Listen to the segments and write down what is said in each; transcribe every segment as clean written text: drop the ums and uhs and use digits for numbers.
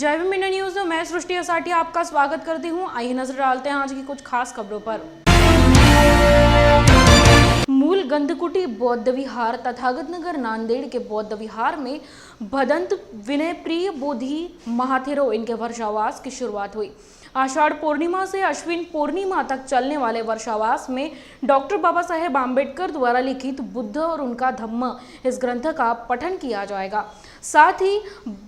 जय media news में मैं सृष्टि असाठी आपका स्वागत करती हूं। आइए नजर डालते हैं आज की कुछ खास खबरों पर। मूल गंधकुटी बौद्ध विहार तथागत नगर नांदेड़ के बौद्ध विहार में भदंत विनय प्रिय बोधि महाथेरो इनके वर्षावास की शुरुआत हुई। आषाढ़ पूर्णिमा से अश्विन पूर्णिमा तक चलने वाले वर्षावास में डॉक्टर बाबा साहेब आम्बेडकर द्वारा लिखित बुद्ध और उनका धम्म इस ग्रंथ का पठन किया जाएगा। साथ ही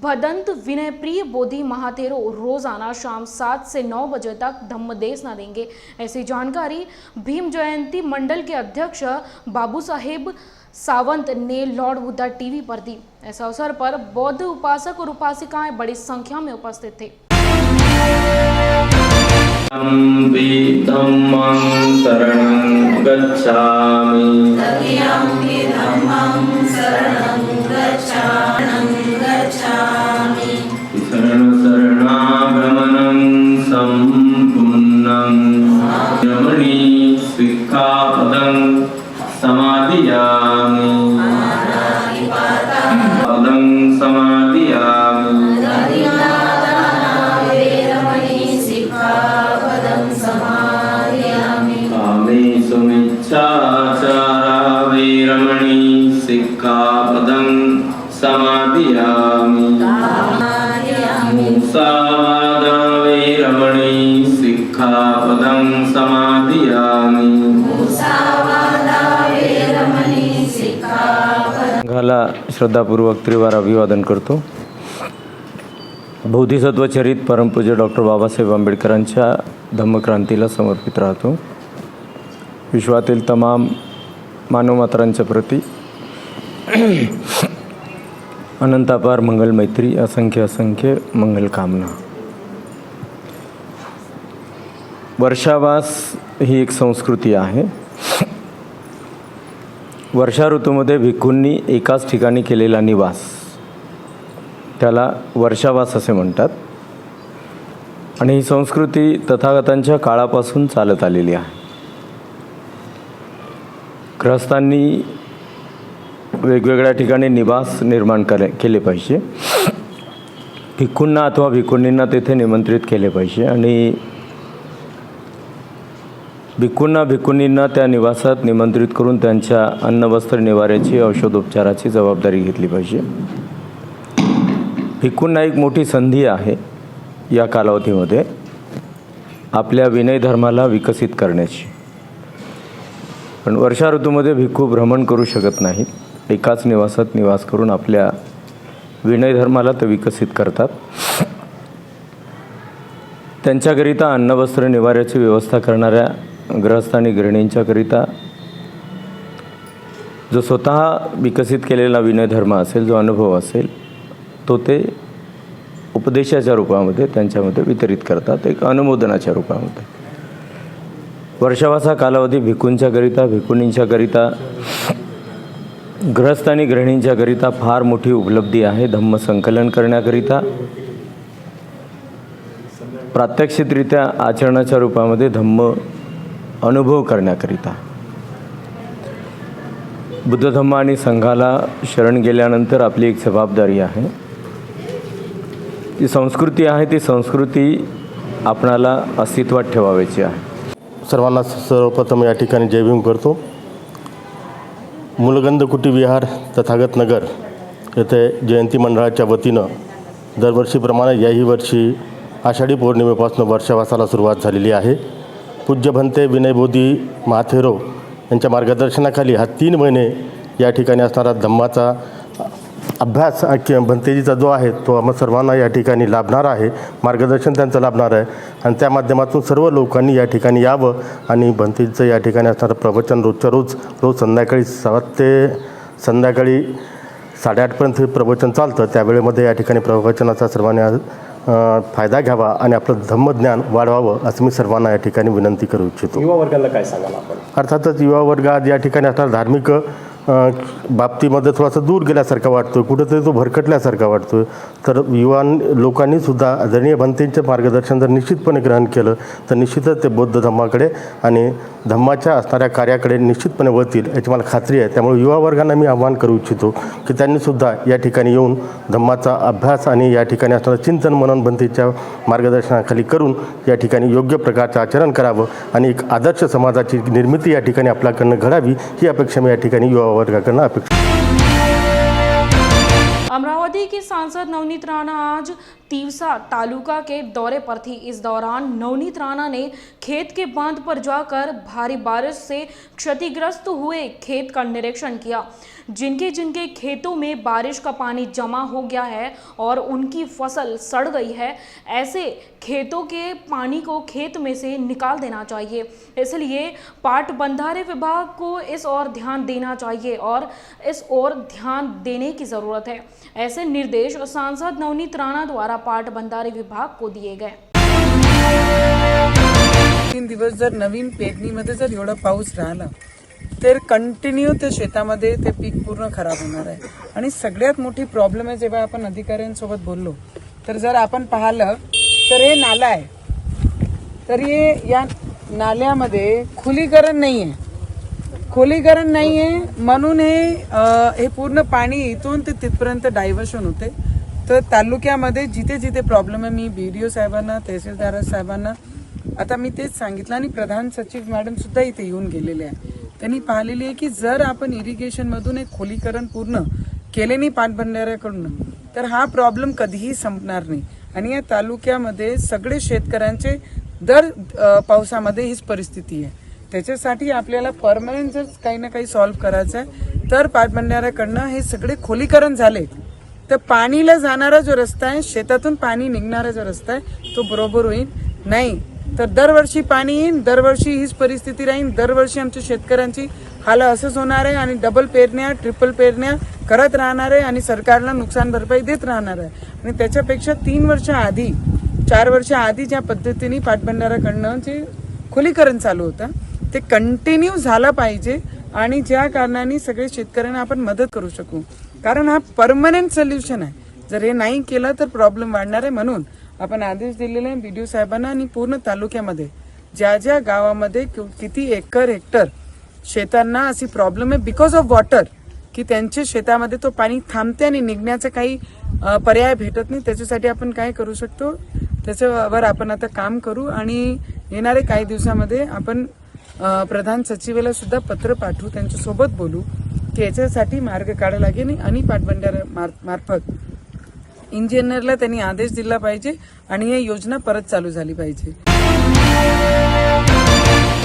भदंत विनय प्रिय बोधि महाथेरो रोजाना शाम 7 से 9 बजे तक धम्म देशना देंगे। ऐसी जानकारी भीम जयंती मंडल के अध्यक्ष बाबू साहेब सावंत ने लॉर्ड बुद्धा टीवी पर दी। इस अवसर पर बौद्ध उपासक और उपासिकाएं बड़ी संख्या में उपस्थित थे। धम्मं शरणं गच्छामि शरणागमनं सम्पूर्णं रमणी सिक्खापदं समादियामि पदं समादियामि कामेषु मिच्छाचारा वैरमणि सिक्खापदं समादियामि मुसावादा वैरमणि सिक्खापदं समादियामि। संघाला श्रद्धापूर्वक त्रिवार अभिवादन करतो। बोधिसत्व चरित परमपूज्य डॉक्टर बाबासाहेब आंबेडकरांच्या धम्मक्रांतीला समर्पित राहतो। विश्वातील तमाम मानवमात्रांच्या प्रती अनंतापार मंगल मैत्री, असंख्य मंगल कामना। वर्षावास ही एक संस्कृती आहे। वर्षा ऋतूमध्ये भिक्खूंनी एकाच ठिकाणी केलेला निवास त्याला वर्षावास असे म्हणतात आणि ही संस्कृती तथागतांच्या काळापासून चालत आलेली आहे। गृहस्थांनी वेगवेगळ्या ठिकाणी निवास निर्माण केले पाहिजे। भिक्खूंना अथवा भिक्खुनींना तेथे निमंत्रित केले पाहिजे आणि भिक्खूंना भिक्खुनींना त्या निवासात निमंत्रित करून त्यांच्या अन्न वस्त्र निवाऱ्याची औषधोपचाराची जबाबदारी घेतली पाहिजे। भिक्खूंना एक मोठी संधी आहे या कालावधीमध्ये आपल्या विनय धर्माला विकसित करण्याची। पण वर्षा ऋतूमध्ये भिक्खू भ्रमण करू शकत नाहीत। एकाच निवासात निवास करून आपल्या विनय धर्माला ते विकसित करतात। त्यांच्याकरिता अन्न वस्त्र निवाऱ्याची व्यवस्था करणाऱ्या गृहस्थ आणि गृहिणींच्याकरिता जो स्वतः विकसित केलेला विनय धर्म असेल, जो अनुभव असेल, तो ते उपदेशाच्या रूपामध्ये त्यांच्यामध्ये वितरित करतात, एक अनुमोदनाच्या रूपामध्ये। वर्षावासा कालावधी भिक्खूंच्याकरिता, भिक्खुनींच्याकरिता, गृहस्थ आणि गृहिणींच्याकरिता फार मोठी उपलब्धी आहे। धम्म संकलन करण्याकरिता, प्रात्यक्षिकरित्या आचरणाच्या रूपामध्ये धम्म अनुभव करण्याकरिता। बुद्ध धम्म आणि संघाला शरण गेल्यानंतर आपली एक जबाबदारी आहे। ती संस्कृती आहे, ती संस्कृती आपणाला अस्तित्वात ठेवायची आहे। सर्वांना सर्वप्रथम या ठिकाणी जय भीम करतो। मूलगंधकुटी विहार तथागत नगर येथे जयंती मंडळाच्या वतीनं दरवर्षीप्रमाणे याही वर्षी आषाढी पौर्णिमेपासून वर्षावासाला सुरुवात झालेली आहे। पूज्य भंते विनयबोधी महाथेरो यांच्या मार्गदर्शनाखाली हा 3 महिने या ठिकाणी असणारा धम्माचा अभ्यास किंवा भंतेजीचा जो आहे तो आम्हा सर्वांना या ठिकाणी लाभणार आहे। मार्गदर्शन त्यांचं लाभणार आहे आणि त्या माध्यमातून सर्व लोकांनी या ठिकाणी यावं आणि भंतेजीचं या ठिकाणी असणारं प्रवचन रोज संध्याकाळी 7 ते संध्याकाळी 8:30पर्यंत हे प्रवचन चालतं। त्यावेळेमध्ये या ठिकाणी प्रवचनाचा सर्वांनी फायदा घ्यावा आणि आपलं धम्मज्ञान वाढवावं असं मी सर्वांना या ठिकाणी विनंती करू इच्छितो। युवा वर्गाला काय सांगाल आपण? अर्थातच युवा वर्ग आज या ठिकाणी असणार धार्मिक बाबतीमध्ये थोडासा दूर गेल्यासारखा वाटतो, कुठंतरी तो भरकटल्यासारखा वाटतो। तर युवा लोकांनीसुद्धा आदरणीय भंतेंचे मार्गदर्शन जर निश्चितपणे ग्रहण केलं तर निश्चितच ते बौद्ध धम्माकडे आणि धम्माच्या असणाऱ्या कार्याकडे निश्चितपणे वळतील याची मला खात्री आहे. त्यामुळे युवा वर्गांना मी आवाहन करू इच्छितो की त्यांनीसुद्धा या ठिकाणी येऊन धम्माचा अभ्यास आणि या ठिकाणी असणारं चिंतन मननबंधीच्या मार्गदर्शनाखाली करून या ठिकाणी योग्य प्रकारचं आचरण करावं आणि एक आदर्श समाजाची निर्मिती या ठिकाणी आपल्याकडनं घडावी ही अपेक्षा मी या ठिकाणी युवा वर्गाकडनं अपेक्षा. अमरावती के सांसद नवनीत राणा आज तीवसा तालुका के दौरे पर थी। इस दौरान नवनीत राणा ने खेत के बांध पर जाकर भारी बारिश से क्षतिग्रस्त हुए खेत का निरीक्षण किया। जिनके खेतों में बारिश का पानी जमा हो गया है और उनकी फसल सड़ गई है, ऐसे खेतों के पानी को खेत में से निकाल देना चाहिए। इसलिए पाट बंधारे विभाग को इस ओर ध्यान देना चाहिए और इस ओर ध्यान देने की ज़रूरत है। ऐसे निर्देश सांसद नवनीत राणा द्वारा पाट बंधारे विभाग को दिए गए। 3 दिवस जर नवीन पेरणीमध्ये जर एवढा पाऊस राहिला तर कंटिन्यू त्या शेतामध्ये ते पीक पूर्ण खराब होणार आहे। आणि सगळ्यात मोठी प्रॉब्लेम आहे, जेव्हा आपण अधिकाऱ्यांसोबत बोललो तर जर आपण पाहिलं तर हे नाला आहे, तर या नाल्यामध्ये खोलीकरण नाही आहे म्हणून हे पूर्ण पाणी इथून ते तिथपर्यंत डायव्हर्शन होते। तर तालुक्यामध्ये जिथे जिथे प्रॉब्लेम आहे, मी BDO साहेबांना, तहसीलदार साहेबांना आता मी तेच सांगितलं आणि प्रधान सचिव मॅडम सुद्धा इथे येऊन गेलेले आहे। त्यांनी पाहिलेली आहे की जर आपण इरिगेशनमधून एक खोलीकरण पूर्ण केले नाही पाटबंधाऱ्याकडून तर हा प्रॉब्लेम कधीही संपणार नाही। आणि या तालुक्यामध्ये सगळे शेतकऱ्यांचे दर पावसामध्ये हीच परिस्थिती आहे। त्याच्यासाठी आपल्याला परमनंट जर काही ना काही सॉल्व्ह करायचं आहे तर पाटबंधाऱ्याकडनं हे सगळे खोलीकरण झाले तर पाणीला जाणारा जो रस्ता आहे, शेतातून पाणी निघणारा जो रस्ता आहे तो बरोबर होईल। नाही तर दरवर्षी पाणी येईल, दरवर्षी हीच परिस्थिती राहील, दरवर्षी आमच्या शेतकऱ्यांची हाल असंच होणार आहे आणि डबल पेरण्या ट्रिपल पेरण्या करत राहणार आहे आणि सरकारला नुकसान भरपाई देत राहणार आहे। आणि त्याच्यापेक्षा 3 वर्ष आधी 4 वर्ष आधी ज्या पद्धतीने पाटबंधाऱ्याकडनं जे खोलीकरण चालू होतं ते कंटिन्यू झालं पाहिजे आणि ज्या कारणाने सगळे शेतकऱ्यांना आपण मदत करू शकू, कारण हा परमनंट सोल्युशन आहे। जर हे नाही केलं तर प्रॉब्लेम वाढणार आहे। म्हणून आपण आदेश दिलेले आहे BDO साहेबांना आणि पूर्ण तालुक्यामध्ये ज्या ज्या गावामध्ये किती हेक्टर शेतांना अशी प्रॉब्लेम आहे बिकॉज ऑफ वॉटर की त्यांच्या शेतामध्ये तो पाणी थांबते आणि निघण्याचा काही पर्याय भेटत नाही, त्याच्यासाठी आपण काय करू शकतो त्याच्यावर आपण आता काम करू आणि येणारे काही दिवसामध्ये आपण प्रधान सचिवाला सुद्धा पत्र पाठवू, त्यांच्यासोबत बोलू की याच्यासाठी मार्ग काढायला लागेल आणि पाटबंधाऱ्या मार्फत इंजिनियरला त्यांनी आदेश दिला पाहिजे आणि ही योजना परत चालू झाली पाहिजे।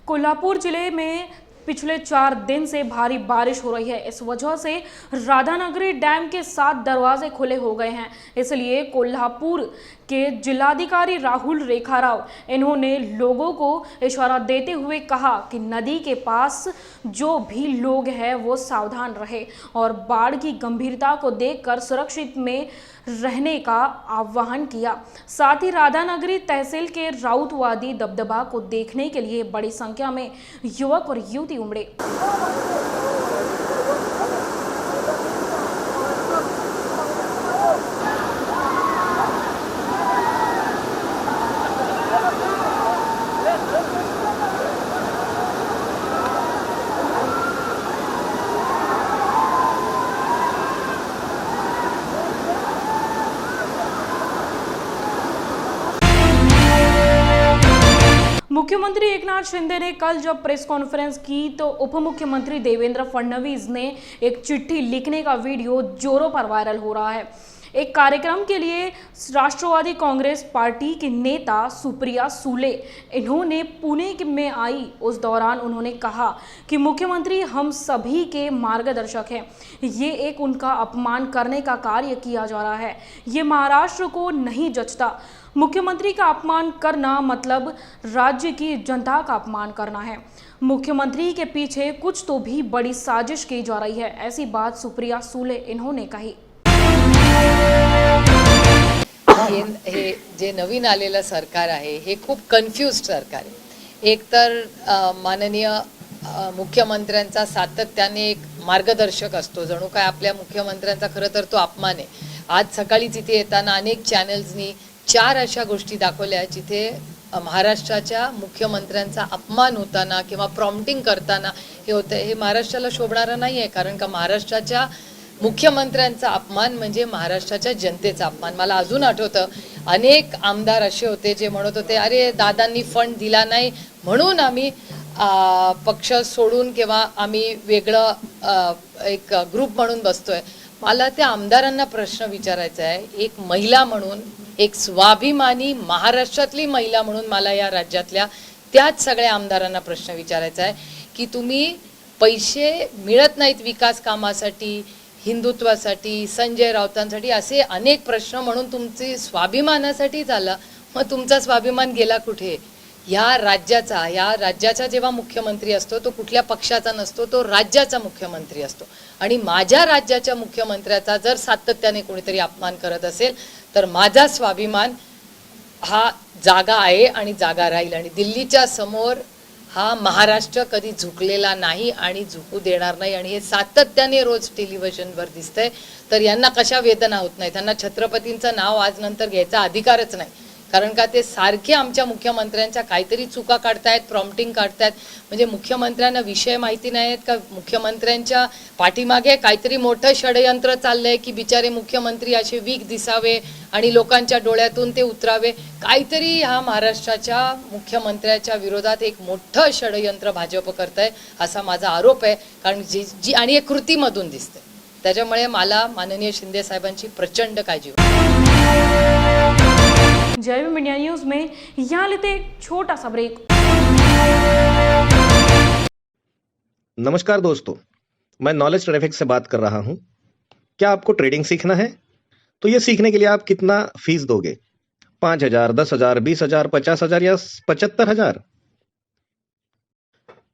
कोल्हापुर जिले में पिछले 4 दिन से भारी बारिश हो रही है। इस वजह से राधानगरी डैम के 7 दरवाजे खुले हो गए हैं। इसलिए कोल्हापुर के जिलाधिकारी राहुल रेखाराव इन्होंने लोगों को इशारा देते हुए कहा कि नदी के पास जो भी लोग हैं वो सावधान रहे और बाढ़ की गंभीरता को देखकर सुरक्षित में रहने का आह्वान किया। साथ ही राधानगरी तहसील के राउतवादी दबदबा को देखने के लिए बड़ी संख्या में युवक और युवती उमड़े। मुख्यमंत्री एकनाथ शिंदे ने कल जब प्रेस कॉन्फ्रेंस की तो उप मुख्यमंत्री देवेंद्र फडणवीस ने एक चिट्ठी लिखने का वीडियो जोरों पर वायरल हो रहा है। एक कार्यक्रम के लिए राष्ट्रवादी कांग्रेस पार्टी के नेता सुप्रिया सुले इन्होंने पुणे में आई। उस दौरान उन्होंने कहा कि मुख्यमंत्री हम सभी के मार्गदर्शक हैं। ये एक उनका अपमान करने का कार्य किया जा रहा है। ये महाराष्ट्र को नहीं जचता। मुख्यमंत्री का अपमान करना मतलब राज्य की जनता का अपमान करना है। मुख्यमंत्री के पीछे कुछ तो भी बड़ी साजिश की जा रही है। ऐसी बात सुप्रिया सुले इन्होंने कही। हे जे नवीन आलेलं सरकार आहे हे खूप कन्फ्यूज्ड सरकार आहे। एक तर माननीय मुख्यमंत्र्यांचा सातत्याने एक मार्गदर्शक असतो, जणू काय आपल्या मुख्यमंत्र्यांचा खरं तर तो अपमान आहे। आज सकाळी तिथे येताना अनेक चॅनल्सनी 4 अशा गोष्टी दाखवल्या जिथे महाराष्ट्राच्या मुख्यमंत्र्यांचा अपमान होताना किंवा प्रॉम्प्टिंग करताना हे होतं, हे महाराष्ट्राला शोभणारं नाही आहे. कारण का महाराष्ट्राच्या मुख्यमंत्र्यांचा अपमान म्हणजे महाराष्ट्राच्या जनतेचा अपमान. मला अजून आठवतं, अनेक आमदार असे होते जे म्हणत होते, अरे दादांनी फंड दिला नाही म्हणून आम्ही पक्ष सोडून किंवा आम्ही वेगळं एक ग्रुप म्हणून बसतोय. मला त्या आमदारांना प्रश्न विचारायचा आहे, एक महिला म्हणून, एक स्वाभिमानी महाराष्ट्रातली महिला म्हणून मला या राज्यातल्या त्याच सगळ्या आमदारांना प्रश्न विचारायचा आहे की तुम्ही पैसे मिळत नाहीत विकास कामासाठी, हिंदुत्वासाठी, संजय राऊतांसाठी, असे अनेक प्रश्न म्हणून तुमची स्वाभिमानासाठी झाला, मग तुमचा स्वाभिमान गेला कुठे? या राज्याचा जेव्हा मुख्यमंत्री असतो तो कुठल्या पक्षाचा नसतो, तो राज्याचा मुख्यमंत्री असतो. आणि माझ्या राज्याच्या मुख्यमंत्र्याचा जर सातत्याने कोणीतरी अपमान करत असेल तर माझा स्वाभिमान हा जागा आहे आणि जागा राहील. आणि दिल्लीच्या समोर हा महाराष्ट्र कधी झुकलेला नाही आणि झुकू देणार नाही. आणि हे सातत्याने रोज टेलिव्हिजनवर दिसतंय. तर यांना कशा वेदना होत नाही? त्यांना छत्रपतींचं नाव आज नंतर घ्यायचा अधिकारच नाही. कारण का ते सारखे आमच्या मुख्यमंत्र्यांच्या काहीतरी चुका काढतायत, प्रॉम्प्टिंग काढतायत. म्हणजे मुख्यमंत्र्यांना विषय माहिती नाही आहेत का? मुख्यमंत्र्यांच्या पाठीमागे काहीतरी मोठं षडयंत्र चाललंय की बिचारे मुख्यमंत्री असे वीक दिसावे आणि लोकांच्या डोळ्यातून ते उतरावे. काहीतरी ह्या महाराष्ट्राच्या मुख्यमंत्र्याच्या विरोधात एक मोठं षडयंत्र भाजप करतंय असा माझा आरोप आहे. कारण जी आणि हे कृतीमधून दिसते. त्याच्यामुळे मला माननीय शिंदे साहेबांची प्रचंड काळजी वाटते. जय भीम इंडिया न्यूज में यहाँ लेते एक छोटा सा ब्रेक। नमस्कार दोस्तों, मैं नॉलेज ट्रैफिक से बात कर रहा हूं। क्या आपको ट्रेडिंग सीखना है? तो ये सीखने के लिए आप कितना फीस दोगे? 5,000, 10,000, 20,000, 50,000 या 75,000?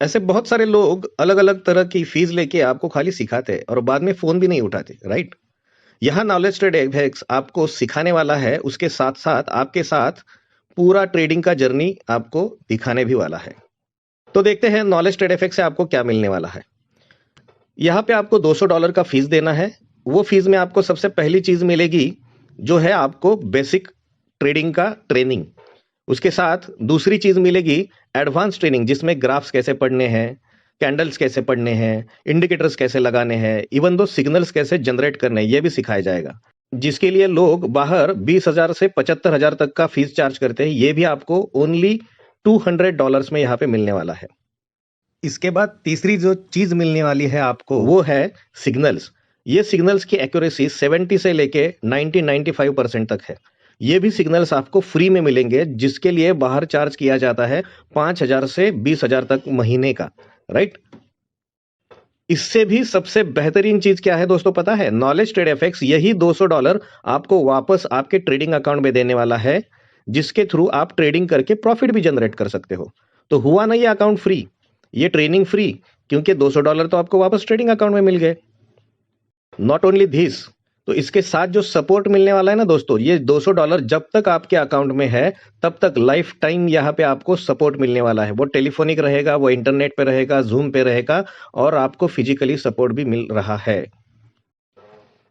ऐसे बहुत सारे लोग अलग अलग तरह की फीस लेके आपको खाली सिखाते हैं और बाद में फोन भी नहीं उठाते, राइट? यहाँ नॉलेज ट्रेड एफएक्स आपको सिखाने वाला है, उसके साथ साथ आपके साथ पूरा ट्रेडिंग का जर्नी आपको दिखाने भी वाला है। तो देखते हैं नॉलेज ट्रेड एफएक्स से आपको क्या मिलने वाला है। यहाँ पे आपको $200 का फीस देना है। वो फीस में आपको सबसे पहली चीज मिलेगी जो है आपको बेसिक ट्रेडिंग का ट्रेनिंग। उसके साथ दूसरी चीज मिलेगी एडवांस ट्रेनिंग, जिसमें ग्राफ्स कैसे पढ़ने हैं, कैंडल्स कैसे पढ़ने हैं, इंडिकेटर्स कैसे लगाने हैं, इवन दो सिग्नल्स कैसे जनरेट करने हैं, ये भी सिखाया जाएगा। जिसके लिए लोग बाहर 20,000 से 75,000 तक का फीस चार्ज करते हैं, ये भी आपको ओनली $200 में यहाँ पे मिलने वाला है। इसके बाद तीसरी जो चीज मिलने वाली है आपको, वो है सिग्नल्स। ये सिग्नल्स की एक्यूरेसी 70 से लेके 90-95% तक है। ये भी सिग्नल्स आपको फ्री में मिलेंगे, जिसके लिए बाहर चार्ज किया जाता है 5,000 से 20,000 तक महीने का, राइट? इससे भी सबसे बेहतरीन चीज क्या है दोस्तों, पता है? नॉलेज ट्रेड एफएक्स यही $200 आपको वापस आपके ट्रेडिंग अकाउंट में देने वाला है, जिसके थ्रू आप ट्रेडिंग करके प्रॉफिट भी जनरेट कर सकते हो। तो हुआ ना ये अकाउंट फ्री, ये ट्रेनिंग फ्री, क्योंकि $200 तो आपको वापस ट्रेडिंग अकाउंट में मिल गए। नॉट ओनली दिस, तो इसके साथ जो सपोर्ट मिलने वाला है ना दोस्तों, ये $200 जब तक आपके अकाउंट में है तब तक लाइफ टाइम यहाँ पे आपको सपोर्ट मिलने वाला है। वो टेलीफोनिक रहेगा, वो इंटरनेट पे रहेगा, जूम पे रहेगा, और आपको फिजिकली सपोर्ट भी मिल रहा है।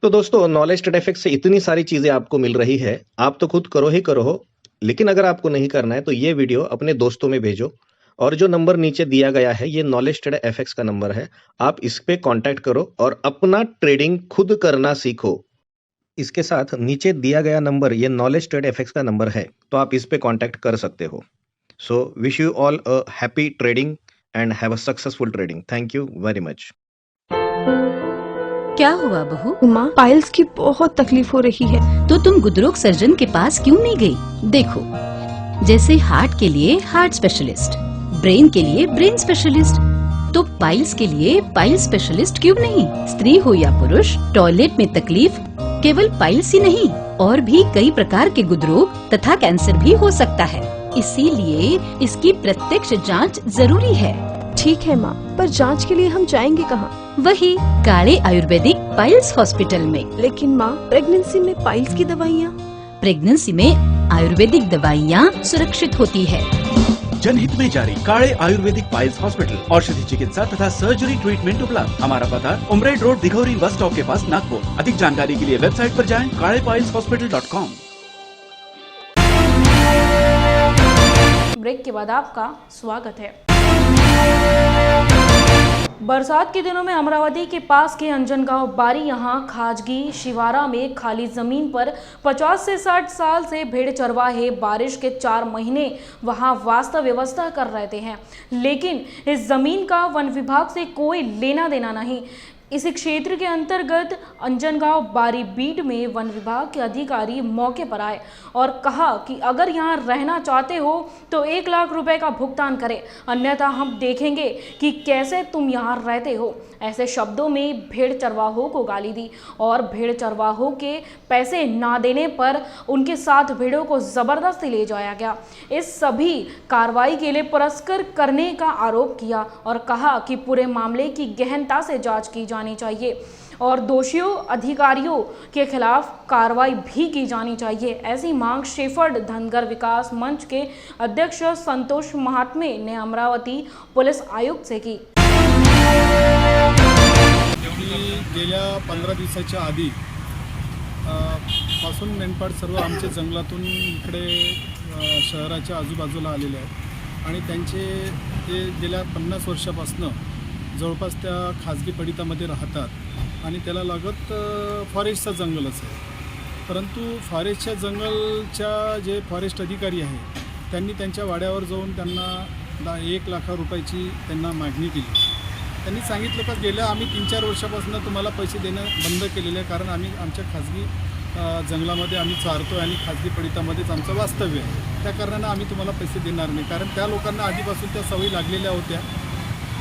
तो दोस्तों, नॉलेज ट्रेड एफएक्स से इतनी सारी चीजें आपको मिल रही है, आप तो खुद करो ही करो हो, लेकिन अगर आपको नहीं करना है तो ये वीडियो अपने दोस्तों में भेजो। और जो नंबर नीचे दिया गया है, ये नॉलेज ट्रेड एफएक्स का नंबर है, आप इस पे कांटेक्ट करो और अपना ट्रेडिंग खुद करना सीखो। इसके साथ नीचे दिया गया नंबर, ये नॉलेज ट्रेड एफएक्स का नंबर है, तो आप इस पे कांटेक्ट कर सकते हो। So wish you all a happy trading end have a successful trading. Thank you very much. क्या हुआ बहू? माँ, पाइल्स की बहुत तकलीफ हो रही है। तो तुम गुदरोग सर्जन के पास क्यों नहीं गई? देखो, जैसे हार्ट के लिए हार्ट स्पेशलिस्ट, ब्रेन के लिए ब्रेन स्पेशलिस्ट, तो पाइल्स के लिए पाइल स्पेशलिस्ट क्यों नहीं? स्त्री हो या पुरुष, टॉयलेट में तकलीफ केवल पाइल्स ही नहीं, और भी कई प्रकार के गुदरोग तथा कैंसर भी हो सकता है। इसीलिए इसकी प्रत्यक्ष जांच जरूरी है। ठीक है माँ, पर जांच के लिए हम जाएंगे कहाँ? वही काले आयुर्वेदिक पाइल्स हॉस्पिटल में। लेकिन माँ, प्रेगनेंसी में पाइल्स की दवाइयाँ? प्रेगनेंसी में आयुर्वेदिक दवाइयाँ सुरक्षित होती है। जनहित में जारी काड़े आयुर्वेदिक पाइल्स हॉस्पिटल, औषधि चिकित्सा तथा सर्जरी ट्रीटमेंट उपलब्ध। हमारा पता उमरेड रोड, दिघौरी बस स्टॉप के पास, नागपुर। अधिक जानकारी के लिए वेबसाइट पर जाएं kadepailshospital.com। ब्रेक के बाद आपका स्वागत है। बरसात के दिनों में अमरावती के पास के अंजनगांव बारी यहां खाजगी शिवारा में खाली जमीन पर 50 से 60 साल से भेड़ चरवाहे बारिश के 4 महीने वहां वास्तव व्यवस्था कर रहे हैं, लेकिन इस जमीन का वन विभाग से कोई लेना देना नहीं। इस क्षेत्र के अंतर्गत अंजनगांव बारी बीट में वन विभाग के अधिकारी मौके पर आए और कहा कि अगर यहां रहना चाहते हो तो 1 लाख रुपए का भुगतान करें, अन्यथा हम देखेंगे कि कैसे तुम यहां रहते हो। ऐसे शब्दों में भेड़ चरवाहों को गाली दी और भेड़ चरवाहों के पैसे ना देने पर उनके साथ भेड़ों को जबरदस्ती ले जाया गया। इस सभी कार्रवाई के लिए पुरस्कार करने का आरोप किया और कहा कि पूरे मामले की गहनता से जांच की जानी चाहिए और दोषियों अधिकारियों के खिलाफ कार्रवाई भी की जानी चाहिए। ऐसी मांग शेफर्ड धनगर विकास मंच के अध्यक्ष संतोष महात्मे ने अमरावती पुलिस आयुक्त से की। गेल्या 15 दिवसाच्या आधी पासून मेंढपाळ सर्व आमचे जंगलातून इकडे शहराच्या आजूबाजूला आलेले आहेत आणि त्यांचे ते गेल्या 50 वर्षापासून जवळपास त्या खाजगी पडितामध्ये राहतात आणि त्याला लागत फॉरेस्टचं जंगलच आहे। परंतु फॉरेस्टच्या जंगलच्या जे फॉरेस्ट अधिकारी आहे त्यांनी त्यांच्या वाड्यावर जाऊन त्यांना 1 लाख रुपयाची त्यांना मागणी केली। त्यांनी सांगितलं का गेल्या आम्ही 3-4 वर्षापासून तुम्हाला पैसे देणं बंद केलेले आहे, कारण आम्ही आमच्या खाजगी जंगलामध्ये आम्ही चारतो आणि खाजगी पडितामध्येच आमचं वास्तव्य आहे, त्या कारणानं आम्ही तुम्हाला पैसे देणार नाही, कारण त्या लोकांना आधीपासून त्या सवयी लागलेल्या होत्या।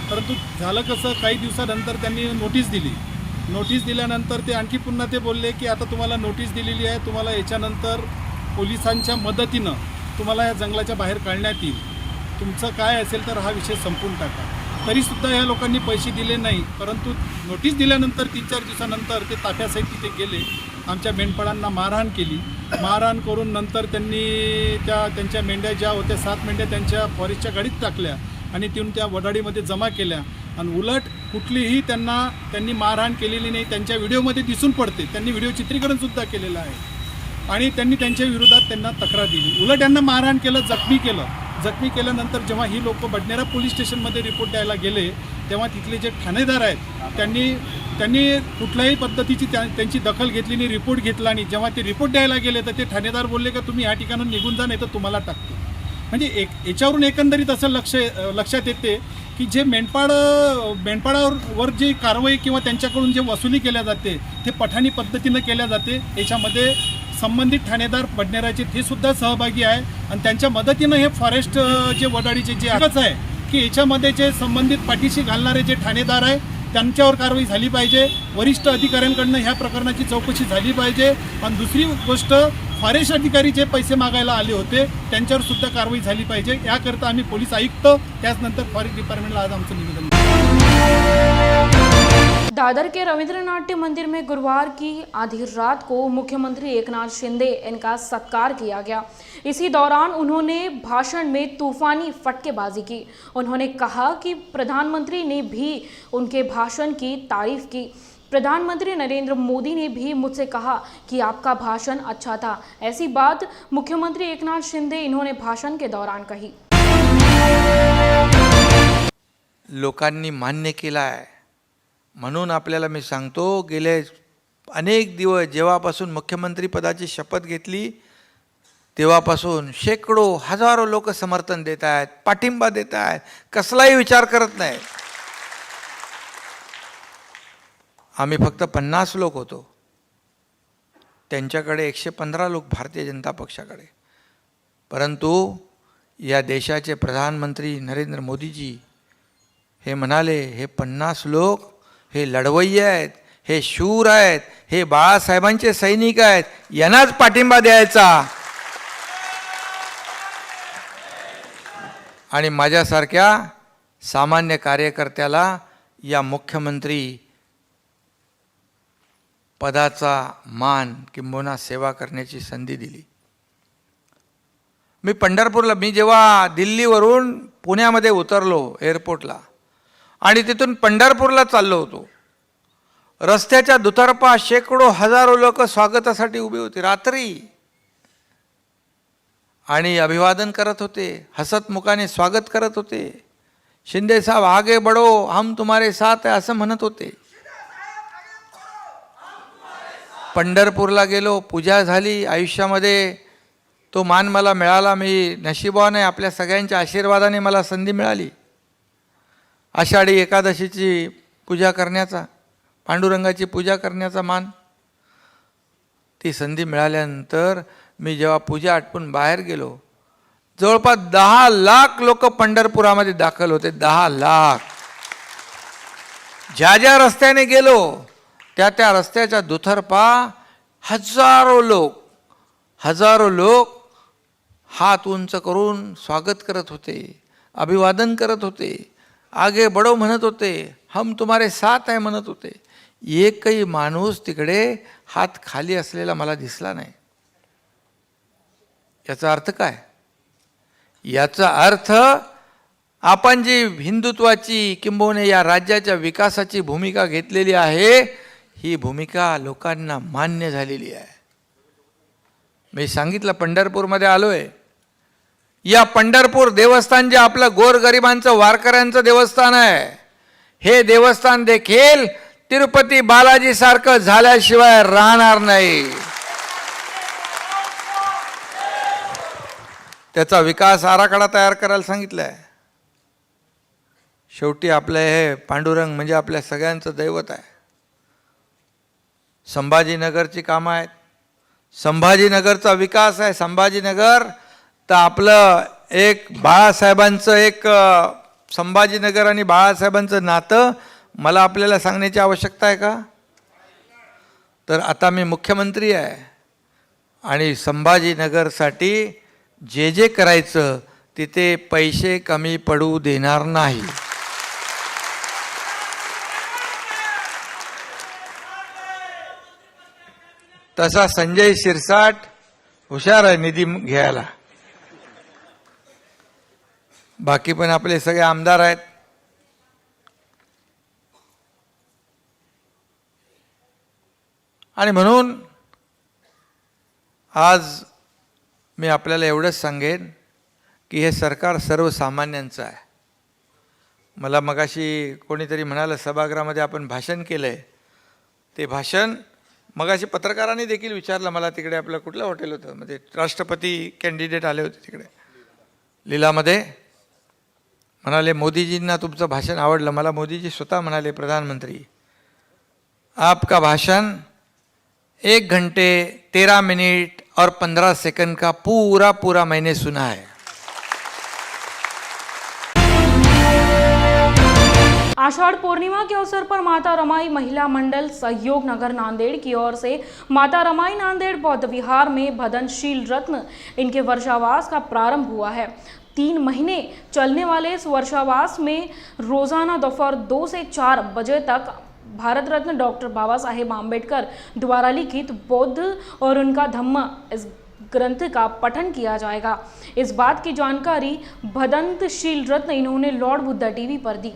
परंतु झालं कसं, काही दिवसानंतर त्यांनी नोटीस दिली। नोटीस दिल्यानंतर ते आणखी पुन्हा ते बोलले की आता तुम्हाला नोटीस दिलेली आहे, तुम्हाला याच्यानंतर पोलिसांच्या मदतीनं तुम्हाला या जंगलाच्या बाहेर काढण्यात येईल, तुमचं काय असेल तर हा विषय संपून टाका। तरीसुद्धा या लोकांनी पैसे दिले नाही। परंतु नोटीस दिल्यानंतर 3-4 दिवसानंतर ते ताफ्यासहित तिथे गेले, आमच्या मेंढपाळांना मारहाण केली। मारहाण करून नंतर त्यांनी त्यांच्या मेंढ्या ज्या होत्या 7 मेंढ्या त्यांच्या फॉरेस्टच्या गाडीत टाकल्या आणि तिथून त्या वडाडीमध्ये जमा केल्या आणि उलट कुठलीही त्यांनी मारहाण केलेली नाही, त्यांच्या व्हिडिओमध्ये दिसून पडते। त्यांनी व्हिडिओ चित्रीकरणसुद्धा केलेलं आहे आणि त्यांनी त्यांच्या विरोधात त्यांना तक्रार दिली। उलट यांना मारहाण केलं, जखमी केल्यानंतर जेव्हा ही लोक बडनेरा पोलीस स्टेशनमध्ये रिपोर्ट द्यायला गेले तेव्हा तिथले जे ठाणेदार आहेत त्यांनी कुठल्याही पद्धतीची त्यांची दखल घेतली नाही, रिपोर्ट घेतला आणि जेव्हा ते रिपोर्ट द्यायला गेले तर ते ठाणेदार बोलले का तुम्ही या ठिकाणून निघून जा, नाही तर तुम्हाला टाकतो। म्हणजे याच्यावरून एकंदरीत असं लक्षात येते की जे मेंढपाळावर जी कारवाई किंवा त्यांच्याकडून जे वसुली केल्या जाते ते पठाणी पद्धतीनं केल्या जाते। याच्यामध्ये संबंधित ठाणेदार बडनेराचे ते सुद्धा सहभागी आहे आणि त्यांच्या मदतीनं हे फॉरेस्ट जे वडाडीचे जे आहे की याच्यामध्ये जे संबंधित पाठीशी घालणारे जे ठाणेदार आहे त्यांच्यावर कारवाई झाली पाहिजे, वरिष्ठ अधिकाऱ्यांकडनं ह्या प्रकरणाची चौकशी झाली पाहिजे आणि दुसरी गोष्ट फॉरेस्ट अधिकारी जे पैसे मागायला आले होते त्यांच्यावर सुद्धा कारवाई झाली पाहिजे। याकरता आम्ही पोलीस आयुक्त त्याचनंतर फॉरेस्ट डिपार्टमेंटला आज आमचं निवेदन। दादर के रविंद्रनाट्य मंदिर में गुरुवार की आधी रात को मुख्यमंत्री एकनाथ शिंदे इनका सत्कार किया गया। इसी दौरान उन्होंने भाषण में तूफानी फटकेबाजी की। उन्होंने कहा कि प्रधानमंत्री ने भी उनके भाषण की तारीफ की। प्रधानमंत्री नरेंद्र मोदी ने भी मुझसे कहा कि आपका भाषण अच्छा था। ऐसी बात मुख्यमंत्री एकनाथ शिंदे इन्होंने भाषण के दौरान कही। लोकांनी मान्य केला आहे म्हणून आपल्याला मी सांगतो, गेले अनेक दिवस जेव्हापासून मुख्यमंत्री पदाची शपथ घेतली तेव्हापासून शेकडो हजारो लोक समर्थन देत आहेत, पाठिंबा देत आहेत, कसलाही विचार करत नाही। आम्ही फक्त 50 लोक होतो, त्यांच्याकडे 115 लोक भारतीय जनता पक्षाकडे। परंतु या देशाचे प्रधानमंत्री नरेंद्र मोदीजी हे म्हणाले हे 50 लोक हे लढवय्ये आहेत, हे शूर आहेत, हे बाळासाहेबांचे सैनिक आहेत, यांनाच पाठिंबा द्यायचा। आणि माझ्यासारख्या सामान्य कार्यकर्त्याला या मुख्यमंत्री पदाचा मान किंबहुना सेवा करण्याची संधी दिली। मी जेव्हा दिल्लीवरून पुण्यामध्ये उतरलो एअरपोर्टला आणि तिथून पंढरपूरला चाललो होतो, रस्त्याच्या दुतर्फा शेकडो हजारो लोक स्वागतासाठी उभे होते रात्री। आणि अभिवादन करत होते, हसतमुखाने स्वागत करत होते. शिंदे साहेब आगे बढो, हम तुम्हारे साथ आहे असं म्हणत होते. पंढरपूरला गेलो, पूजा झाली, आयुष्यामध्ये तो मान मला मिळाला. मी नशिबाने आपल्या सगळ्यांच्या आशीर्वादाने मला संधी मिळाली आषाढी एकादशीची पूजा करण्याचा, पांडुरंगाची पूजा करण्याचा मान. ती संधी मिळाल्यानंतर मी जेव्हा पूजा आटपून बाहेर गेलो, जवळपास 10 लाख लोक पंढरपुरामध्ये दाखल होते. 10 लाख. ज्या ज्या रस्त्याने गेलो त्या त्या रस्त्याच्या दुतर्फा हजारो लोक हात उंच करून स्वागत करत होते, अभिवादन करत होते, आगे बढो म्हणत होते, हम तुम्हारे साथ आहे म्हणत होते. एकही माणूस तिकडे हात खाली असलेला मला दिसला नाही. याचा अर्थ काय? याचा अर्थ आपण जी हिंदुत्वाची किंबहुना या राज्याच्या विकासाची भूमिका घेतलेली आहे, ही भूमिका लोकांना मान्य झालेली आहे. मी सांगितलं पंढरपूरमध्ये आलोय. या पंढरपूर देवस्थान जे आपलं गोरगरिबांचं वारकऱ्यांचं देवस्थान आहे, हे देवस्थान देखील तिरुपती बालाजी सारखं झाल्याशिवाय राहणार नाही. त्याचा विकास आराखडा तयार करायला सांगितलं आहे. शेवटी आपलं हे पांडुरंग म्हणजे आपल्या सगळ्यांचं दैवत आहे. संभाजीनगरची कामं आहेत, संभाजीनगरचा विकास आहे. संभाजीनगर तर आपलं एक बाळासाहेबांचं एक संभाजीनगर आणि बाळासाहेबांचं नातं मला आपल्याला सांगण्याची आवश्यकता आहे का? तर आता मी मुख्यमंत्री आहे आणि संभाजीनगरसाठी जे जे करायचं तिथे पैसे कमी पडू देणार नाही. तसा संजय शिरसाट हुशार आहे निधी घ्यायला. बाकी पण आपले सगळे आमदार आहेत. आणि म्हणून आज मी आपल्याला एवढंच सांगेन की हे सरकार सर्वसामान्यांचं आहे. मला मगाशी कोणीतरी म्हणालं सभागृहामध्ये आपण भाषण केलं आहे. ते भाषण मगाशी पत्रकारांनी देखील विचारलं मला, तिकडे आपलं कुठलं हॉटेल होतं, म्हणजे राष्ट्रपती कॅन्डिडेट आले होते तिकडे लीलामध्ये. म्हणाले मोदीजींना तुमचं भाषण आवडलं. मला मोदीजी स्वतः म्हणाले, प्रधानमंत्री आपका भाषण 1 घंटे 13 मिनट और 15 सेकंड का पूरा मैंने सुना है. आषाढ़ पूर्णिमा के अवसर पर माता रमाई महिला मंडल सहयोग नगर नांदेड़ की ओर से माता रमाई नांदेड़ बौद्ध विहार में भदनशील रत्न इनके वर्षावास का प्रारंभ हुआ है. 3 महीने चलने वाले इस वर्षावास में रोजाना दोपहर 2 से 4 बजे तक भारत रत्न डॉक्टर बाबा साहेब आम्बेडकर द्वारा लिखित बौद्ध और उनका धम्म इस ग्रंथ का पठन किया जाएगा. इस बात की जानकारी भदंतशील रत्न इन्होंने लॉर्ड बुद्धा टीवी पर दी.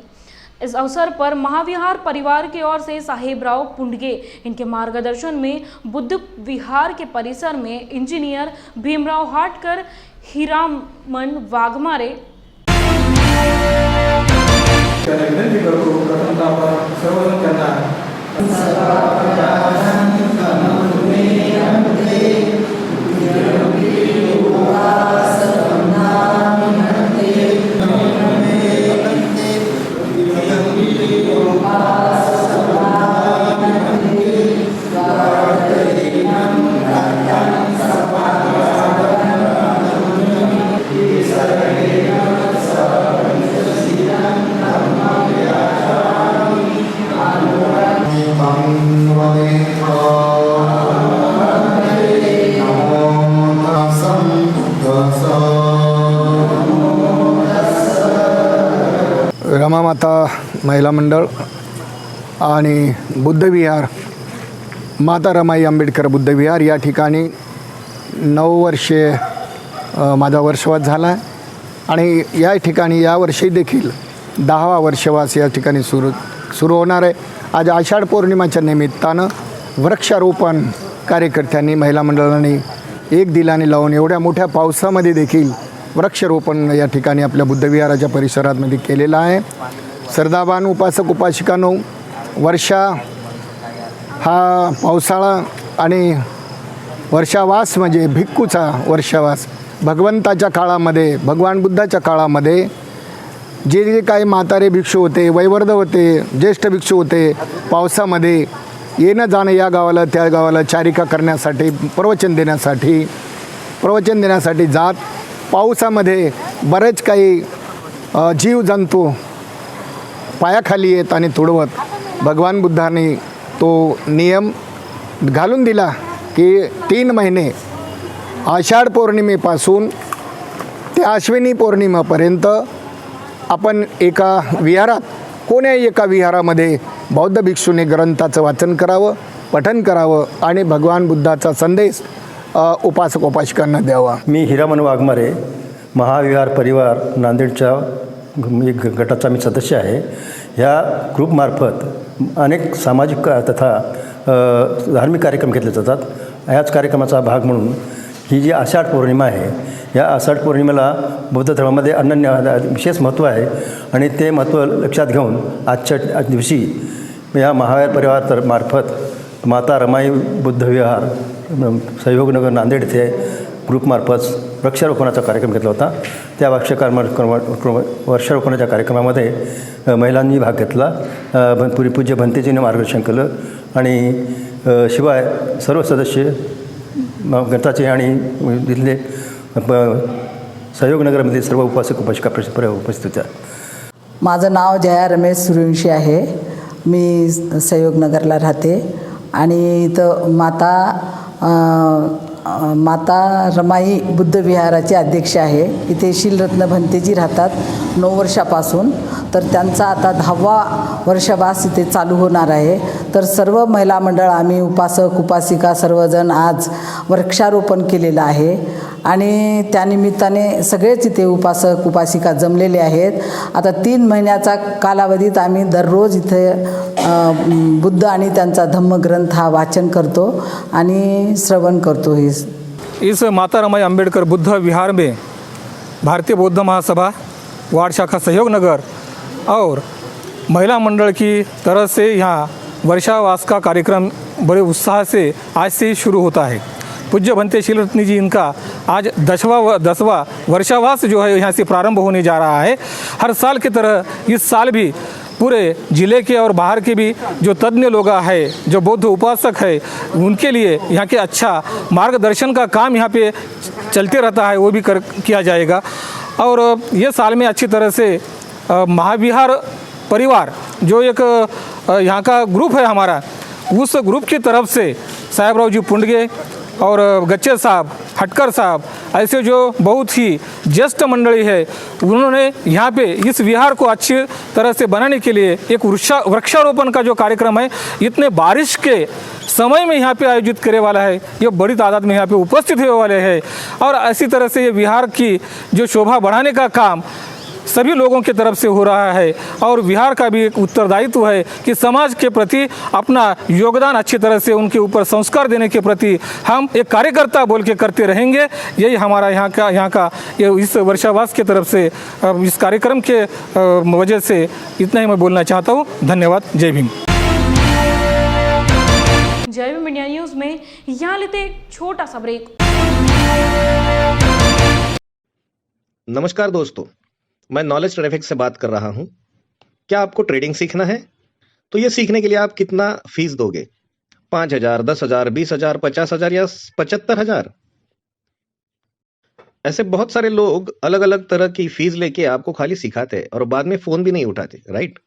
इस अवसर पर महाविहार परिवार की ओर से साहेबराव पुंडगे इनके मार्गदर्शन में बुद्ध विहार के परिसर में इंजीनियर भीमराव हाटकर, हीरामन वाघमारे विनंती करतो. प्रथमतः आपण सर्वजण त्यांना रमामाता महिला मंडळ आणि बुद्धविहार, माता रमाई आंबेडकर बुद्धविहार या ठिकाणी 9 वर्षे माझा वर्षवास झाला आहे आणि या ठिकाणी यावर्षी देखील 10वा वर्षवास या ठिकाणी सुरू होणार आहे. आज आषाढ पौर्णिमेच्या निमित्तानं वृक्षारोपण कार्यकर्त्यांनी, महिला मंडळांनी एक दिलाने लावून एवढ्या मोठ्या पावसामध्ये देखील वृक्षारोपण या ठिकाणी आपल्या बुद्धविहाराच्या परिसरामध्ये केलेलं आहे. श्रद्धावान उपासक उपासिकांनो, वर्षा हा पावसाळा आणि वर्षावास म्हणजे भिक्खूचा वर्षावास. भगवंताच्या काळामध्ये, भगवान बुद्धाच्या काळामध्ये जे जे काही म्हातारे भिक्षू होते, वयवर्ध होते, ज्येष्ठ भिक्षू होते, पावसामध्ये येणं जाणं या गावाला त्या गावाला चारिका करण्यासाठी, प्रवचन देण्यासाठी जात. पावसामध्ये बरेच काही जीवजंतू पायाखाली येत आणि तुडवत भगवान बुद्धांनी तो नियम घालून दिला की 3 महिने आषाढ पौर्णिमेपासून ते अश्विनी पौर्णिमेपर्यंत आपण एका विहारात, कोण्याही एका विहारामध्ये बौद्ध भिक्षूने ग्रंथाचं वाचन करावं, पठन करावं आणि भगवान बुद्धाचा संदेश उपासक उपासिकांना द्यावा. मी हिरामन वाघमारे, महाविहार परिवार नांदेडच्या एक गटाचा मी सदस्य आहे. ह्या ग्रुपमार्फत अनेक सामाजिक तथा धार्मिक कार्यक्रम घेतले जातात. याच कार्यक्रमाचा भाग म्हणून ही जी आषाढ पौर्णिमा आहे, या आषाढ पौर्णिमेला बौद्ध धर्मामध्ये अनन्य विशेष महत्त्व आहे आणि ते महत्त्व लक्षात घेऊन आजच्या दिवशी या महाविहार परिवार मार्फत माता रमाई बुद्धविहार सहयोगनगर नांदेड येथे ग्रुपमार्फत वृक्षारोपणाचा कार्यक्रम घेतला होता. त्या वृक्षारोपणाच्या कार्यक्रमामध्ये महिलांनी भाग घेतला. पूज्य भंतेजीने मार्गदर्शन केलं आणि शिवाय सर्व सदस्य गटाचे आणि तिथले सहयोगनगरमधील सर्व उपासक उपासिका उपस्थित होत्या. माझं नाव जया रमेश सूर्यवंशी आहे. मी सहयोगनगरला राहते आणि इथं माता रमाई बुद्धविहाराचे अध्यक्ष आहे. इथे शीलरत्न भंतेजी राहतात 9 वर्षापासून. तर त्यांचा आता 10वा वर्षावास इथे चालू होणार आहे. तर सर्व महिला मंडळ, आम्ही उपासक उपासिका सर्वजण आज वृक्षारोपण केलेलं आहे आणि त्यानिमित्ताने सगळेच इथे उपासक उपासिका जमलेले आहेत. आता 3 महिन्याचा कालावधीत आम्ही दररोज इथे बुद्ध आणि त्यांचा धम्मग्रंथ हा वाचन करतो आणि श्रवण करतो. इस माता रमाई अम्बेडकर बुद्ध विहार में भारतीय बौद्ध महासभा वार्ड शाखा सहयोग नगर और महिला मंडल की तरफ से यहाँ वर्षावास का कार्यक्रम बड़े उत्साह से आज से ही शुरू होता है. पूज्य भंते शीलरत्नी जी इनका आज 10वां वर्षावास जो है यहाँ से प्रारंभ होने जा रहा है. हर साल की तरह इस साल भी पूरे ज़िले के और बाहर के भी जो तज्ञ लोग हैं, जो बौद्ध उपासक है, उनके लिए यहाँ के अच्छा मार्गदर्शन का काम यहाँ पे चलते रहता है, वो भी किया जाएगा. और ये साल में अच्छी तरह से महाविहार परिवार जो एक यहाँ का ग्रुप है हमारा, उस ग्रुप की तरफ से साहेबराव जी पुंडगे और गच्चे साहब, हटकर साहब, ऐसे जो बहुत ही ज्येष्ठ मंडली है, उन्होंने यहाँ पे इस विहार को अच्छी तरह से बनाने के लिए एक वृक्षारोपण का जो कार्यक्रम है, इतने बारिश के समय में यहाँ पे आयोजित करने वाला है. ये बड़ी तादाद में यहाँ पे उपस्थित होने वाले हैं और ऐसी तरह से ये विहार की जो शोभा बढ़ाने का काम सभी लोगों की तरफ से हो रहा है. और विहार का भी एक उत्तरदायित्व है कि समाज के प्रति अपना योगदान अच्छी तरह से उनके ऊपर संस्कार देने के प्रति हम एक कार्यकर्ता बोल के करते रहेंगे. यही हमारा यहाँ का इस वर्षावास की तरफ से इस कार्यक्रम के वजह से इतना ही मैं बोलना चाहता हूँ. धन्यवाद. जय भीम. जय भीम इंडिया न्यूज़ में यहाँ लेते एक छोटा सा ब्रेक. नमस्कार दोस्तों, मैं नॉलेज ट्रैफिक से बात कर रहा हूं. क्या आपको ट्रेडिंग सीखना है? तो ये सीखने के लिए आप कितना फीस दोगे? 5,000, 10,000, 20,000, 50,000 या 75,000? ऐसे बहुत सारे लोग अलग अलग तरह की फीस लेके आपको खाली सिखाते हैं और बाद में फोन भी नहीं उठाते, राइट?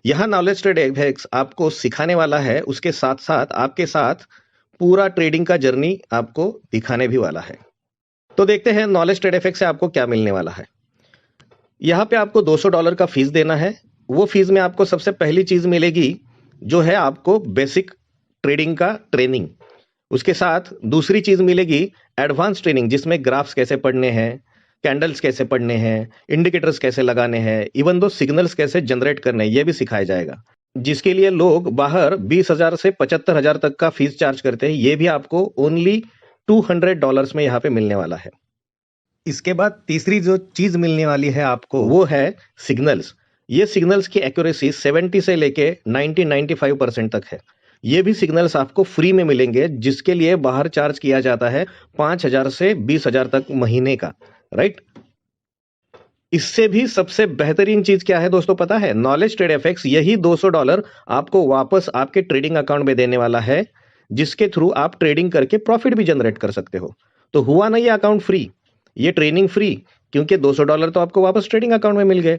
यहाँ नॉलेज ट्रेड एफएक्स आपको सिखाने वाला है, उसके साथ साथ आपके साथ पूरा ट्रेडिंग का जर्नी आपको दिखाने भी वाला है. तो देखते हैं नॉलेज ट्रेड एफएक्स से आपको क्या मिलने वाला है. यहाँ पे आपको $200 का फीस देना है. वो फीस में आपको सबसे पहली चीज मिलेगी जो है आपको बेसिक ट्रेडिंग का ट्रेनिंग. उसके साथ दूसरी चीज मिलेगी एडवांस ट्रेनिंग, जिसमें ग्राफ्स कैसे पढ़ने हैं, कैंडल्स कैसे पढ़ने हैं, इंडिकेटर्स कैसे लगाने हैं, इवन दो सिग्नल्स कैसे जनरेट करने हैं, ये भी सिखाया जाएगा. जिसके लिए लोग बाहर 20,000 से 75,000 तक का फीस चार्ज करते हैं, ये भी आपको ओनली $200 में यहाँ पे मिलने वाला है। इसके बाद तीसरी जो चीज मिलने वाली है आपको वो है सिग्नल्स। ये सिग्नल्स की एक्यूरेसी 70 से लेके 90-95% तक है। ये भी सिग्नल्स आपको फ्री में मिलेंगे, जिसके लिए बाहर चार्ज किया जाता है 5,000 से 20,000 तक महीने का, राइट। इससे भी सबसे बेहतरीन चीज क्या है दोस्तों पता है? नॉलेज ट्रेड एफएक्स यही $200 आपको वापस आपके ट्रेडिंग अकाउंट में देने वाला है, जिसके थ्रू आप ट्रेडिंग करके प्रॉफिट भी जनरेट कर सकते हो। तो हुआ ना ये अकाउंट फ्री, ये ट्रेनिंग फ्री, क्योंकि $200 तो आपको वापस ट्रेडिंग अकाउंट में मिल गए।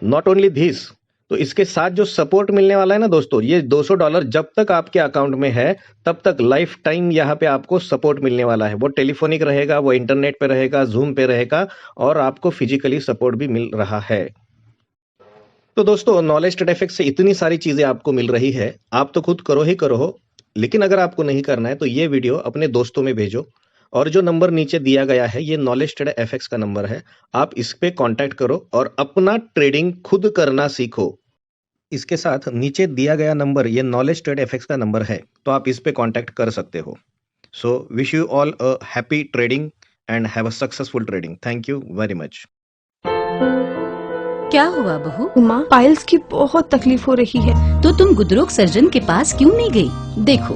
नॉट ओनली दिस, तो इसके साथ जो सपोर्ट मिलने वाला है ना दोस्तों, ये $200 जब तक आपके अकाउंट में है तब तक लाइफ टाइम यहाँ पे आपको सपोर्ट मिलने वाला है। वो टेलीफोनिक रहेगा, वो इंटरनेट पे रहेगा, जूम पे रहेगा, और आपको फिजिकली सपोर्ट भी मिल रहा है। तो दोस्तों नॉलेज ट्रेड एफएक्स से इतनी सारी चीजें आपको मिल रही है, आप तो खुद करो ही करो हो, लेकिन अगर आपको नहीं करना है तो ये वीडियो अपने दोस्तों में भेजो, और जो नंबर नीचे दिया गया है ये नॉलेज ट्रेड एफएक्स का नंबर है, आप इस पे कांटेक्ट करो और अपना ट्रेडिंग खुद करना सीखो। इसके साथ नीचे दिया गया नंबर ये नॉलेज ट्रेड एफएक्स का नंबर है, तो आप इस पे कांटेक्ट कर सकते हो। So wish you all a happy trading end have a successful trading. Thank you very much. क्या हुआ बहू? माँ, पाइल्स की बहुत तकलीफ हो रही है। तो तुम गुदरोग सर्जन के पास क्यों नहीं गई? देखो,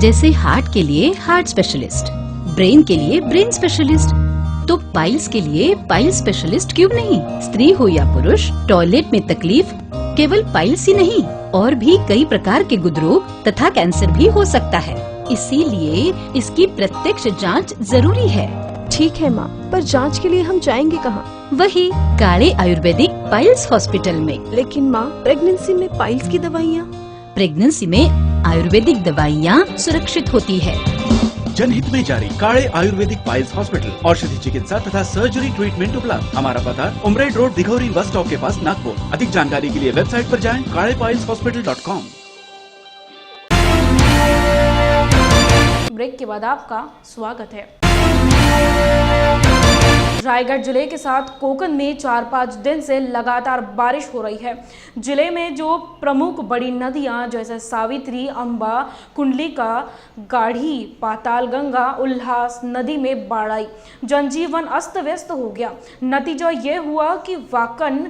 जैसे हार्ट के लिए हार्ट स्पेशलिस्ट, ब्रेन के लिए ब्रेन स्पेशलिस्ट, तो पाइल्स के लिए पाइल्स स्पेशलिस्ट क्यों नहीं? स्त्री हो या पुरुष, टॉयलेट में तकलीफ केवल पाइल्स ही नहीं, और भी कई प्रकार के गुदरोग तथा कैंसर भी हो सकता है। इसीलिए इसकी प्रत्यक्ष जांच जरूरी है। ठीक है माँ, पर जांच के लिए हम जाएंगे कहाँ? वही काले आयुर्वेदिक पाइल्स हॉस्पिटल में। लेकिन माँ, प्रेगनेंसी में पाइल्स की दवाइयाँ? प्रेगनेंसी में आयुर्वेदिक दवाइयाँ सुरक्षित होती है। जनहित में जारी काले आयुर्वेदिक पाइल्स हॉस्पिटल, औषधि चिकित्सा तथा सर्जरी ट्रीटमेंट उपलब्ध। हमारा पता उमरेड रोड दिघौरी बस स्टॉप के पास नागपुर। अधिक जानकारी के लिए वेबसाइट पर जाएं kalepileshospital.com। ब्रेक के बाद आपका स्वागत है। रायगढ़ जिले के साथ कोकण में 4-5 दिन से लगातार बारिश हो रही है। जिले में जो प्रमुख बड़ी नदियां जैसे सावित्री, अंबा, कुंडलिका, गाढ़ी, पातालगंगा, उल्लास नदी में बाढ़ आई, जनजीवन अस्त व्यस्त हो गया। नतीजा ये हुआ कि वाकन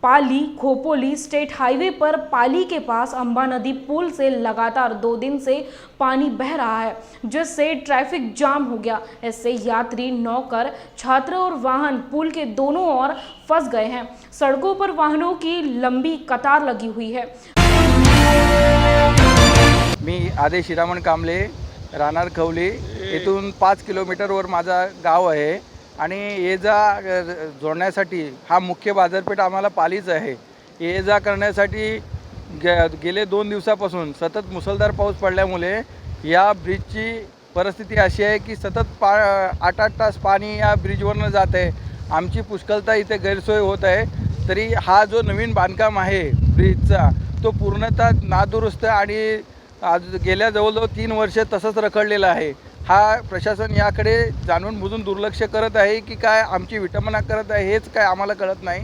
पाली खोपोली स्टेट हाईवे पर पाली के पास अंबा नदी पुल से लगातार 2 दिन से पानी बह रहा है, जिससे ट्रैफिक जाम हो गया। इससे यात्री, नौकर, छात्र और वाहन पुल के दोनों ओर फंस गए हैं। सड़कों पर वाहनों की लंबी कतार लगी हुई है। मी आदेश हिरामण कांबळे, राहणार खवली, इथून 5 किलोमीटरवर माझा गाव आहे आणि ये जा जोडण्यासाठी हा मुख्य बाजारपेठ आम्हाला पालीच आहे। ये जा करण्यासाठी गेले 2 दिवसापासून सतत मुसळधार पाऊस पडल्यामुळे या ब्रिजची परिस्थिती अशी आहे की सतत 8-8 तास पाणी या ब्रिजवरनं जात आहे। आमची पुष्कळता इथे गैरसोय होत आहे। तरी हा जो नवीन बांधकाम आहे ब्रिजचा तो पूर्णतः नादुरुस्त आणि आज गेल्या जवळजवळ 3 वर्ष तसंच रखडलेला आहे। हा प्रशासन याकडे जाणून बुजून दुर्लक्ष करत आहे की काय आमची विटंबना करत आहे हेच काय आम्हाला कळत नाही।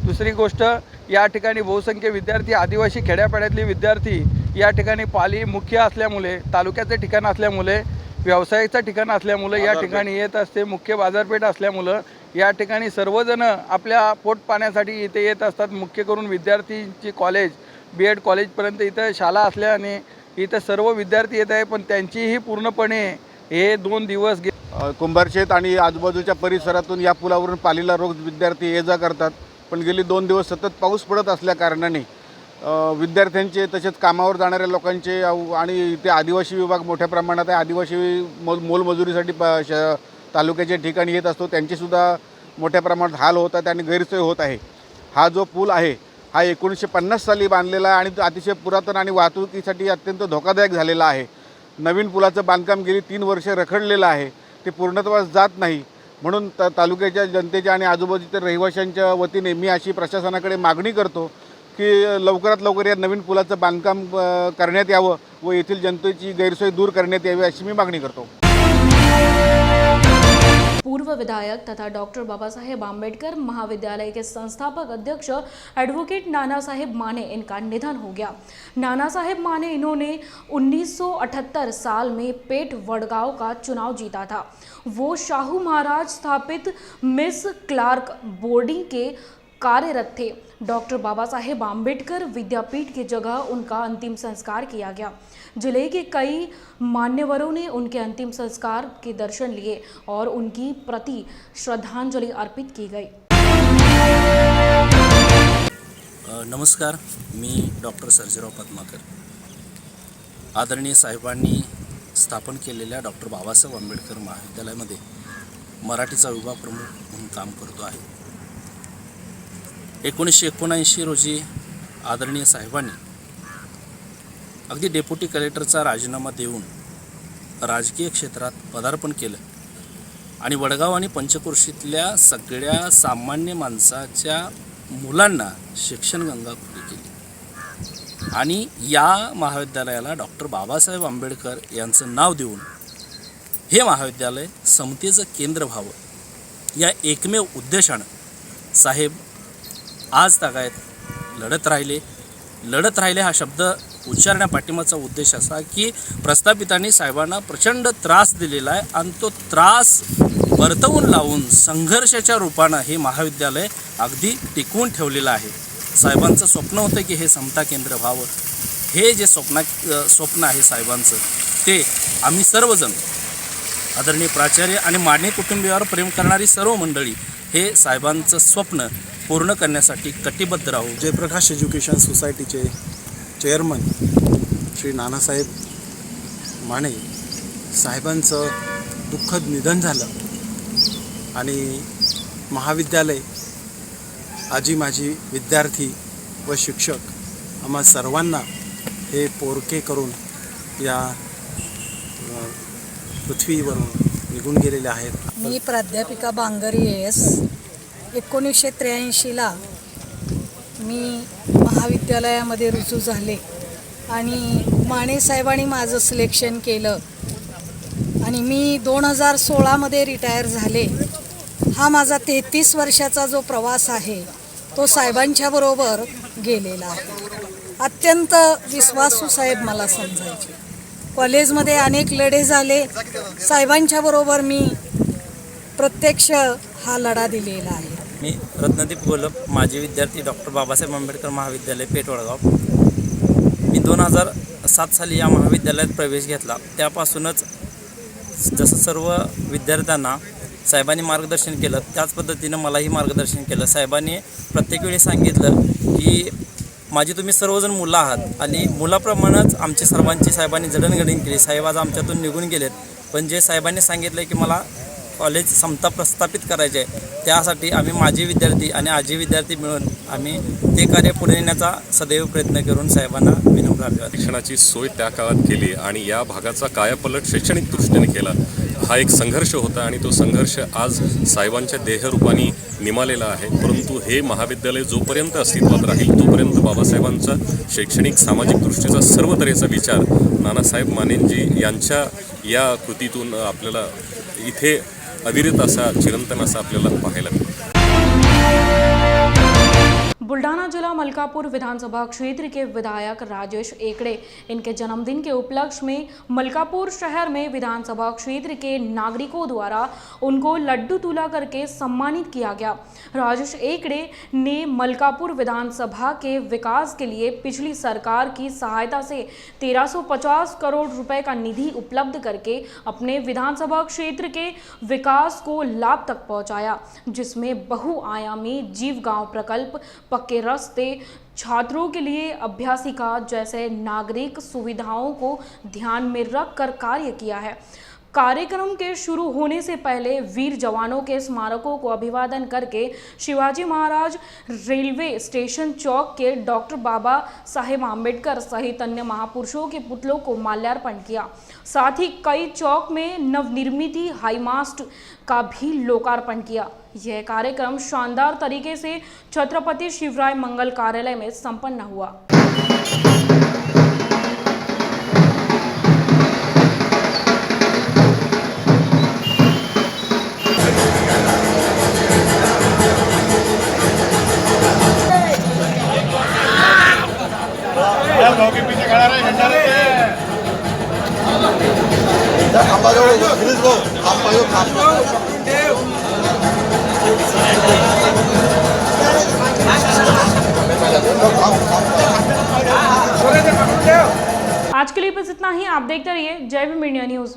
दुसरी गोष्ट, या ठिकाणी बहुसंख्य विद्यार्थी, आदिवासी खेड्यापाड्यातले विद्यार्थी या ठिकाणी पाली मुख्य असल्यामुळे, तालुक्याचे ठिकाण असल्यामुळे, व्यवसायाचं ठिकाण असल्यामुळे या ठिकाणी येत असते। मुख्य बाजारपेठ असल्यामुळे या ठिकाणी सर्वजण आपल्या पोट पाण्यासाठी इथे येत असतात। मुख्य करून विद्यार्थींची कॉलेज, BEd कॉलेजपर्यंत इथं शाळा असल्याने इथं सर्व विद्यार्थी येत आहे, पण त्यांचीही पूर्णपणे हे 2 दिवस कुंभारशेत आणि आजूबाजूच्या परिसरातून या पुलावरून पालीला रोज विद्यार्थी ये जा करतात, पण गेली 2 दिवस सतत पाऊस पडत असल्या कारणाने विद्यार्थ्यांचे तसेच कामावर जाणाऱ्या लोकांचे आणि इथे आदिवासी विभाग मोठ्या प्रमाणात आहे, आदिवासी मोलमजुरीसाठी तालुक्याच्या ठिकाणी येत असतो, त्यांचेसुद्धा मोठ्या प्रमाणात हाल होतात आणि गैरसोय होत आहे। हा जो पूल आहे हा 1950 साली बांधलेला आहे आणि अतिशय पुरातन आणि वाहतुकीसाठी अत्यंत धोकादायक झालेला आहे। नवीन पुलाचं बांधकाम गेली 3 वर्षे रखडलेलं आहे, ते पूर्णत्वास जात नाही। म्हणून तालुक्याच्या जनतेच्या आणि आजूबाजूच्या रहिवाशांच्या वतीने मी अशी प्रशासनाकडे मागणी करतो की लवकरात लवकर या नवीन पुलाचं बांधकाम करण्यात यावं व येथील जनतेची गैरसोय दूर करण्यात यावी अशी मी मागणी करतो। पूर्व विधायक तथा डॉक्टर बाबा साहेब आम्बेडकर महाविद्यालय के संस्थापक अध्यक्ष एडवोकेट नाना साहेब माने इनका निधन हो गया। नाना साहेब माने इन्होंने 1978 साल में पेट वडगांव का चुनाव जीता था। वो शाहू महाराज स्थापित मिस क्लार्क बोर्डिंग के कार्यरत थे। डॉक्टर बाबा साहेब आम्बेडकर विद्यापीठ की जगह उनका अंतिम संस्कार किया गया। जिले के कई मान्यवरों ने उनके अंतिम संस्कार के दर्शन लिए और उनकी प्रति श्रद्धांजलि अर्पित की गई। नमस्कार, मी डॉक्टर सर्जेराव पद्माकर। आदरणीय साहेबांनी स्थापन केलेल्या डॉक्टर बाबासाहेब आंबेडकर महाविद्यालयामध्ये मराठीचा विभाग प्रमुख म्हणून काम करतो आहे। 1979 रोजी आदरणीय साहेबांनी अगदी डेप्युटी कलेक्टरचा राजीनामा देऊन राजकीय क्षेत्रात पदार्पण केलं आणि वडगाव आणि पंचक्रोशीतल्या सगळ्या सामान्य माणसाच्या मुलांना शिक्षण गंगा खुली केली आणि या महाविद्यालयाला डॉक्टर बाबासाहेब आंबेडकर यांचं नाव देऊन हे महाविद्यालय समतेचं केंद्र व्हावं या एकमेव उद्देशानं साहेब आज तागायत लढत राहिले हा शब्द उच्चारण्यापाठीमागचा उद्देश असा की प्रस्थापितांनी साहेबांना प्रचंड त्रास दिलेला आहे आणि तो त्रास परतवून लावून संघर्षाच्या रूपानं हे महाविद्यालय अगदी टिकवून ठेवलेलं आहे। साहेबांचं स्वप्न होतं की हे समता केंद्र व्हावं। हे जे स्वप्न आहे साहेबांचं ते आम्ही सर्वजण आदरणीय प्राचार्य आणि माने कुटुंबियावर प्रेम करणारी सर्व मंडळी हे साहेबांचं स्वप्न पूर्ण करण्यासाठी कटिबद्ध राहू। जयप्रकाश एज्युकेशन सोसायटीचे चेअरमन श्री नानासाहेब माने साहेबांचं दुःखद निधन झालं आणि महाविद्यालय आजी माजी विद्यार्थी व शिक्षक आम्हा सर्वांना हे पोरके करून या पृथ्वीवरून निघून गेलेले आहेत। मी प्राध्यापिका बांगरी एस 1983ला मी महाविद्यालयामध्ये रुजू झाले आणि माने साहेबांनी माझं सिलेक्शन केलं आणि मी 2016मध्ये रिटायर झाले। हा माझा 33 वर्षाचा जो प्रवास आहे तो साहेबांच्या बरोबर गेलेला आहे। अत्यंत विश्वासू साहेब मला समजायचे। कॉलेजमध्ये अनेक लढे झाले, साहेबांच्या बरोबर मी प्रत्यक्ष हा लढा दिलेला आहे। मी रत्नदीप गोलप, माजी विद्यार्थी डॉक्टर बाबासाहेब आंबेडकर महाविद्यालय पेठ वडगाव। मी 2007 साली या महाविद्यालयात प्रवेश घेतला। त्यापासूनच जसं सर्व विद्यार्थ्यांना साहेबांनी मार्गदर्शन केलं त्याच पद्धतीनं मलाही मार्गदर्शन केलं। साहेबांनी प्रत्येक वेळी सांगितलं की माझी तुम्ही सर्वजण मुलं आहात आणि मुलाप्रमाणेच आमची सर्वांची साहेबांनी जडणघडण केली। साहेब आज आमच्यातून निघून गेलेत, पण जे साहेबांनी सांगितलं की मला कॉलेज समता प्रस्थापित करायचे आहे त्यासाठी आम्ही माजी विद्यार्थी आणि आजी विद्यार्थी मिळून आम्ही ते कार्य पुढे नेण्याचा सदैव प्रयत्न करून साहेबांना विनम्र अभिवादन। शिक्षणाची सोय त्या काळात केली आणि या भागाचा कायापलट शैक्षणिक दृष्टीने केला। हा एक संघर्ष होता आणि तो संघर्ष आज साहेबांच्या देहरूपाने निमालेला आहे। परंतु हे महाविद्यालय जोपर्यंत अस्तित्वात राहील तोपर्यंत बाबासाहेबांचा शैक्षणिक सामाजिक दृष्टीचा सर्व तऱ्हेचा विचार नानासाहेब मानेंजी यांच्या या कृतीतून आपल्याला इथे अविरत असा चिरंतन असा आपल्याला पाहायला मिळतो। बुल्डाना जिला मलकापुर विधानसभा क्षेत्र के विधायक राजेश एकड़े इनके जन्मदिन के उपलक्ष्य में मलकापुर शहर में विधानसभा क्षेत्र के नागरिकों द्वारा उनको लड्डू तुला करके सम्मानित किया गया। राजेश एकड़े ने मलकापुर विधानसभा के विकास के लिए पिछली सरकार की सहायता से 1350 करोड़ रुपए का निधि उपलब्ध करके अपने विधानसभा क्षेत्र के विकास को लाभ तक पहुंचाया, जिसमें बहुआयामी जीव गांव प्रकल्प, पक्के रास्ते, छात्रों के लिए अभ्यासिका जैसे नागरिक सुविधाओं को ध्यान में रखकर कार्य किया है। कार्यक्रम के शुरू होने से पहले वीर जवानों के स्मारकों को अभिवादन करके शिवाजी महाराज रेलवे स्टेशन चौक के डॉक्टर बाबा साहेब आम्बेडकर सहित अन्य महापुरुषों के पुतलों को माल्यार्पण किया। साथ ही कई चौक में नवनिर्मित हाईमास्ट का भी लोकार्पण किया। यह कार्यक्रम शानदार तरीके से छत्रपति शिवराय मंगल कार्यालय में संपन्न हुआ। आज के लिए बस इतना ही। आप देखते रहिए जय भीम इंडिया न्यूज़।